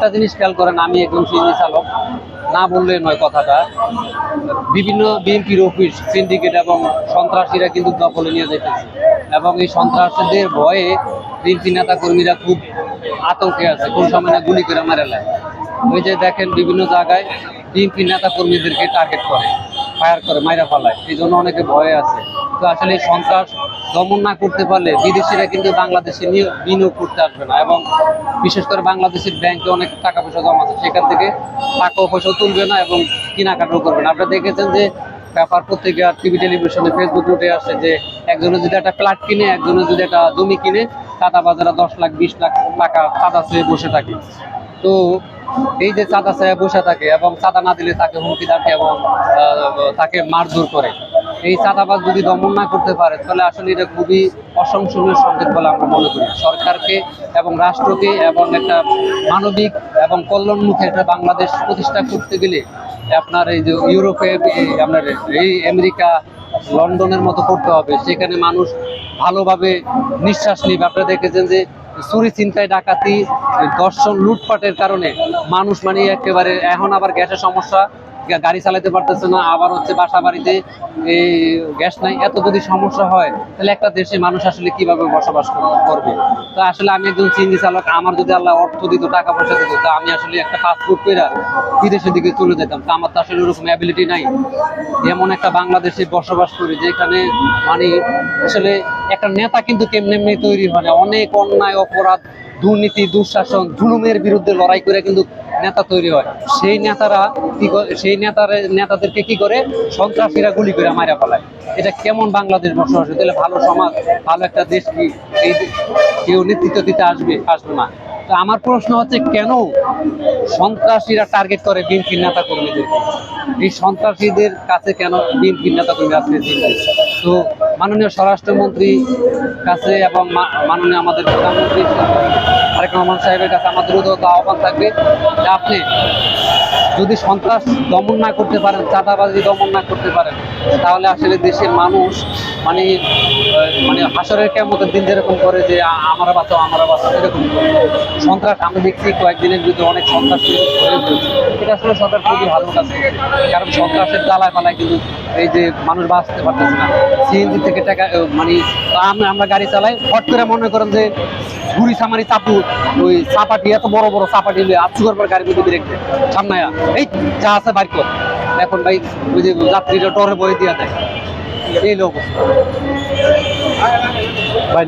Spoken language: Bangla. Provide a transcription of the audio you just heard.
একটা জিনিস খেয়াল করেন, আমি একজন সিএনজি চালক, না বললে নয় কথাটা, বিভিন্ন বিএনপির অফিস সিন্ডিকেট এবং সন্ত্রাসীরা কিন্তু দখলে নিয়ে যেতেছে, এবং এই সন্ত্রাসীদের ভয়ে বিএনপি নেতা কর্মীরা খুব আতঙ্কে আছে, কোন সময় না গুলি করে মেরে নেয়। ওই যে দেখেন বিভিন্ন জায়গায় বিএনপি নেতা কর্মীদেরকে টার্গেট করে, ফায়ার করে, মাইরা ফালায়, এই জন্য অনেকে ভয়ে আছে। তো আসলে এই সন্ত্রাস দমন না করতে পারলে বিদেশিরা কিন্তু বাংলাদেশে বিনিয়োগ করতে আসবে না, এবং বিশেষ করে বাংলাদেশের ব্যাংকে অনেক টাকা পয়সা জমা আছে, সেখান থেকে টাকা পয়সা তুলবে না এবং কেনাকাটাও করবে না। আপনারা দেখেছেন যে পেপার পত্রিকা, টিভি টেলিভিশনে, ফেসবুক উঠে আসে যে একজনের যদি একটা ফ্ল্যাট কিনে, একজনের যদি একটা জমি কিনে, চাঁদাবাজারা 10 লাখ 20 লাখ টাকা চাঁদা চেয়ে বসে থাকে। তো এই যে চাঁদা চেয়ে বসে থাকে এবং চাঁদা না দিলে তাকে হুমকি দাঁড়িয়ে এবং তাকে মারধর করে, এই চাঁদাবাজ যদি দমন না করতে পারে তাহলে আসলে এটা খুবই অসংশনীয় সংকেত বলে আমরা মনে করি। সরকারকে এবং রাষ্ট্রকে এবং একটা মানবিক এবং কল্যাণমুখী একটা বাংলাদেশ প্রতিষ্ঠা করতে গেলে আপনার এই যে ইউরোপে, আপনার এই আমেরিকা, লন্ডনের মতো করতে হবে, সেখানে মানুষ ভালোভাবে নিঃশ্বাস নিবে। আপনারা দেখেছেন যে চুরি, ছিনতাই, ডাকাতি, দর্শন, লুটপাটের কারণে মানুষ মানে একেবারে, এখন আবার গ্যাসের সমস্যা, গাড়ি চালাতে পারতেছে না, আবার হচ্ছে বাসা বাড়িতে এই গ্যাস নাই। এত যদি সমস্যা হয় তাহলে একটা দেশে মানুষ আসলে কিভাবে বসবাস করবে? তো আসলে আমি একজন সিএনজি চালক, আমার যদি আল্লাহ অর্থ দিত, টাকা পয়সা দিত, তা আমি আসলে একটা পাসপোর্ট করে বিদেশের দিকে চলে যেতাম। তা আমার তো আসলে ওরকম অ্যাবিলিটি নাই। এমন একটা বাংলাদেশে বসবাস করি যেখানে মানে আসলে একটা নেতা কিন্তু কেমনি তৈরি হয় না, অনেক অন্যায়, অপরাধ, দুর্নীতি, দুঃশাসন, জুলুমের বিরুদ্ধে লড়াই করে কিন্তু নেতা তৈরি হয়। সেই নেতারা কি করে, সেই নেতাদেরকে কি করে সন্ত্রাসীরা গুলি করে মারা ফেলায়। এটা কেমন বাংলাদেশ বসবাস? তাহলে ভালো সমাজ, ভালো একটা দেশ কি এই কেউ নেতৃত্ব দিতে আসবে না? তো আমার প্রশ্ন হচ্ছে, কেন সন্ত্রাসীরা টার্গেট করে বিএনপির নেতা কর্মীদের? এই সন্ত্রাসীদের কাছে কেন বিএনপির নেতা কর্মী আজকে? তো মাননীয় স্বরাষ্ট্রমন্ত্রী কাছে এবং মাননীয় আমাদের প্রধানমন্ত্রী তারেক রহমান সাহেবের কাছে আমাদের উদ্যোগ আহ্বান থাকবে যে আপনি যদি সন্ত্রাস দমন না করতে পারেন, চাঁদাবাজি দমন না করতে পারেন, তাহলে আসলে দেশের মানুষ মানে মানে হাসরের কিয়ামতের দিন যেরকম করে যে আমরা বাঁচাও এরকম সন্ত্রাস আমরা দেখছি কয়েকদিনের ভিতরে অনেক সন্ত্রাস ধরে ফেলছে। এটা আসলে সরকার খুবই ভালো কাজ করছে, কারণ সন্ত্রাসের জ্বালায় পালায় কিন্তু এই যে মানুষ বাঁচতে পারতেছে না। সিএনজি থেকে টাকা মানে আমরা গাড়ি চালাই, হট করে মনে করেন যে ঘুরি সামারি চাপু, ওই চাপাটি, এত বড় বড় চাপাটি আচ্ছু করবার গাড়ির মধ্যে ব্রেক দেয় সামনে, এই যা আছে বাইক কর। এখন ভাই ওই যে যাত্রীরা ডরে বয়ে দিয়ে দেয়, এই লোক ভাই।